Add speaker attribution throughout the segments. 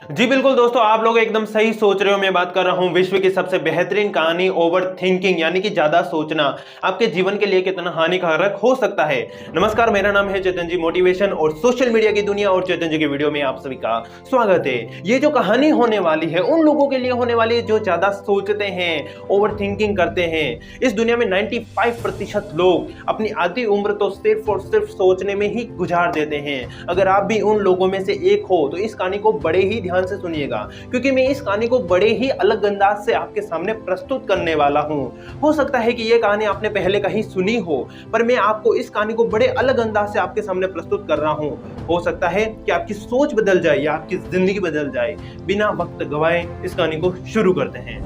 Speaker 1: जी बिल्कुल दोस्तों, आप लोग एकदम सही सोच रहे हो। मैं बात कर रहा हूँ विश्व की सबसे बेहतरीन कहानी ओवर थिंकिंग, यानी कि ज्यादा सोचना आपके जीवन के लिए कितना हानिकारक हो सकता है। नमस्कार, मेरा नाम है चेतन जी, मोटिवेशन और सोशल मीडिया की दुनिया और चेतन जी की वीडियो में आप सभी का स्वागत है। ये जो कहानी होने वाली है उन लोगों के लिए होने वाली है जो ज्यादा सोचते हैं, ओवर थिंकिंग करते हैं। इस दुनिया में 95% लोग अपनी आधी उम्र तो सिर्फ और सिर्फ सोचने में ही गुजार देते हैं। अगर आप भी उन लोगों में से एक हो तो इस कहानी को बड़े ही ध्यान से सुनिएगा, क्योंकि मैं इस कहानी को बड़े ही अलग अंदाज से आपके सामने प्रस्तुत करने वाला हूं। हो सकता है कि यह कहानी आपने पहले कहीं सुनी हो, पर मैं आपको इस कहानी को बड़े अलग अंदाज से आपके सामने प्रस्तुत कर रहा हूं। हो सकता है कि आपकी सोच बदल जाए या आपकी जिंदगी बदल जाए। बिना वक्त गवाए इस कहानी को शुरू करते हैं।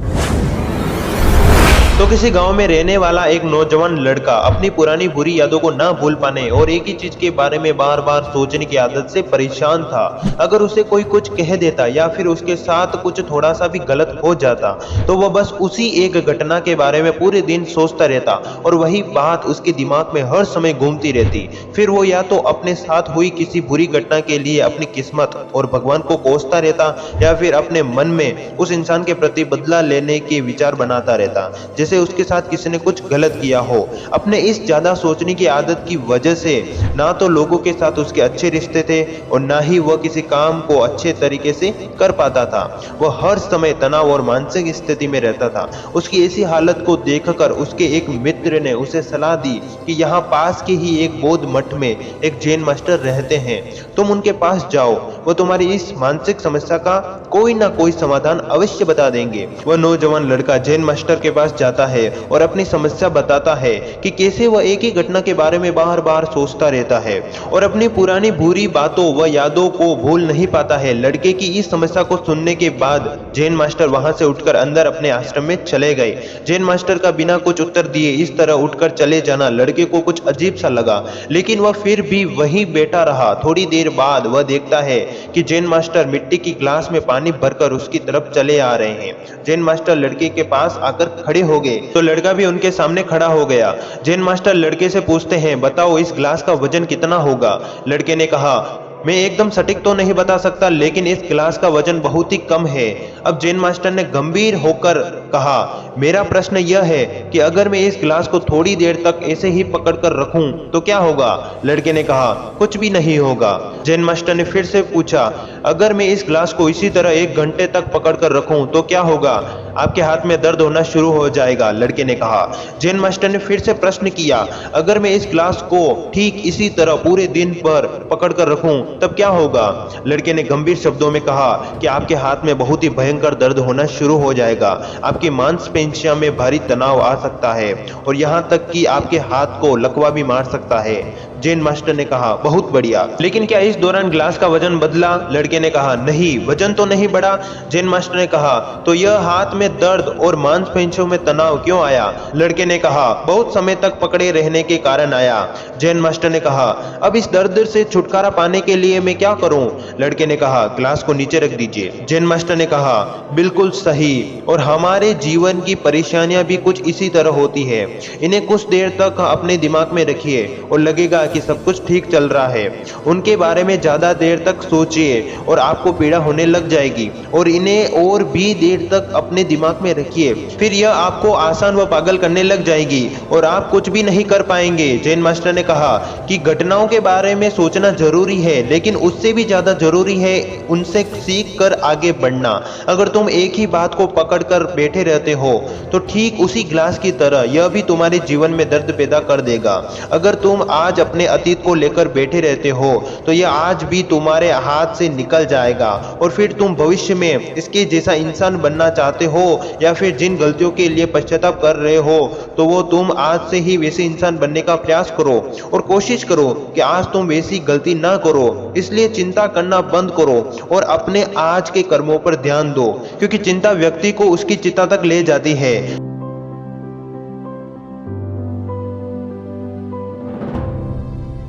Speaker 2: तो किसी गांव में रहने वाला एक नौजवान लड़का अपनी पुरानी बुरी यादों को ना भूल पाने और एक ही चीज के बारे में बार बार सोचने की आदत से परेशान था। अगर उसे कोई कुछ कह देता या फिर उसके साथ कुछ थोड़ा सा भी गलत हो जाता तो वह बस उसी एक घटना के बारे में पूरे दिन सोचता रहता और वही बात उसके दिमाग में हर समय घूमती रहती। फिर वो या तो अपने साथ हुई किसी बुरी घटना के लिए अपनी किस्मत और भगवान को कोसता रहता या फिर अपने मन में उस इंसान के प्रति बदला लेने के विचार बनाता रहता जैसे उसके साथ किसी ने कुछ गलत किया हो। अपने इस ज्यादा सोचने की आदत की वजह से ना तो लोगों के साथ उसके अच्छे रिश्ते थे और ना ही वह किसी काम को अच्छे तरीके से कर पाता था। वह हर समय तनाव और मानसिक स्थिति में रहता था। उसकी ऐसी हालत को देखकर उसके एक मित्र ने उसे सलाह दी कि यहाँ पास के ही एक बौद्ध मठ में एक जैन मास्टर रहते हैं, तुम उनके पास जाओ, वह तुम्हारी इस मानसिक समस्या का कोई ना कोई समाधान अवश्य बता देंगे। वह नौजवान लड़का जैन मास्टर के पास जाता है और अपनी समस्या बताता है कि कैसे वह एक ही घटना के बारे में बार बार सोचता रहता है और अपनी पुरानी बुरी बातों व यादों को भूल नहीं पाता है। लड़के की इस समस्या को सुनने के बाद जैन मास्टर वहां से उठकर अंदर अपने आश्रम में चले गए। जैन मास्टर का बिना कुछ उत्तर दिए इस तरह उठकर चले जाना लड़के को कुछ अजीब सा लगा, लेकिन वह फिर भी वहीं बैठा रहा। थोड़ी देर बाद वह देखता है कि जैन मास्टर मिट्टी की ग्लास में पानी भरकर उसकी तरफ चले आ रहे हैं। जैन मास्टर लड़के के पास आकर खड़े हो गए तो लड़का भी उनके सामने खड़ा हो गया। जैन मास्टर लड़के से पूछते हैं, बताओ इस ग्लास का वजन कितना होगा? लड़के ने कहा, मैं एकदम सटीक तो नहीं बता सकता, लेकिन इस गिलास का वजन बहुत ही कम है। अब जैन मास्टर ने गंभीर होकर कहा, मेरा प्रश्न यह है कि अगर मैं इस गिलास को थोड़ी देर तक ऐसे ही पकड़कर रखूं तो क्या होगा? लड़के ने कहा, कुछ भी नहीं होगा। जैन मास्टर ने फिर से पूछा, अगर मैं इस गिलास को इसी तरह 1 घंटे तक पकड़कर रखूं तो क्या होगा? आपके हाथ में दर्द होना शुरू हो जाएगा, लड़के ने कहा। जैन मास्टर ने फिर से प्रश्न किया, अगर मैं इस गिलास को ठीक इसी तरह पूरे दिन भर पकड़कर रखूं तब क्या होगा? लड़के ने गंभीर शब्दों में कहा कि आपके हाथ में बहुत ही भयंकर दर्द होना शुरू हो जाएगा, आपकी मांसपेशियों में भारी तनाव आ सकता है और यहां तक कि आपके हाथ को लकवा भी मार सकता है। जैन मास्टर ने कहा, बहुत बढ़िया, लेकिन क्या इस दौरान ग्लास का वजन बदला? लड़के ने कहा, नहीं, वजन तो नहीं बढ़ा। जैन मास्टर ने कहा, तो यह हाथ में दर्द और मांसपेशियों में तनाव क्यों आया? लड़के ने कहा, बहुत समय तक पकड़े रहने के कारण आया। जैन मास्टर ने कहा, अब इस दर्द से छुटकारा पाने के लिए मैं क्या करूं? लड़के ने कहा, ग्लास को नीचे रख दीजिए। जैन मास्टर ने कहा, बिल्कुल सही, और हमारे जीवन की परेशानियां भी कुछ इसी तरह होती है। इन्हें कुछ देर तक अपने दिमाग में रखिए और लगेगा कि सब कुछ ठीक चल रहा है। उनके बारे में ज्यादा देर तक सोचिए और आपको पीड़ा होने लग जाएगी, और इन्हें और भी देर तक अपने दिमाग में रखिए, फिर यह आपको आसान व पागल करने लग जाएगी और आप कुछ भी नहीं कर पाएंगे। जैन मास्टर ने कहा कि घटनाओं के बारे में सोचना जरूरी है, लेकिन उससे भी ज्यादा जरूरी है उनसे सीख कर आगे बढ़ना। अगर तुम एक ही बात को पकड़कर बैठे रहते हो तो ठीक उसी ग्लास की तरह यह भी तुम्हारे जीवन में दर्द पैदा कर देगा। अगर तुम आज अपने अतीत को लेकर बैठे रहते हो तो यह आज भी तुम्हारे हाथ से निकल जाएगा, और फिर तुम भविष्य में इसके जैसा इंसान बनना चाहते हो या फिर जिन गलतियों के लिए पश्चाताप कर रहे हो तो वो तुम आज से ही वैसे इंसान बनने का प्रयास करो और कोशिश करो कि आज तुम वैसी गलती ना करो। इसलिए चिंता करना बंद करो और अपने आज के कर्मों पर ध्यान दो, क्योंकि चिंता व्यक्ति को उसकी चिता तक ले जाती है।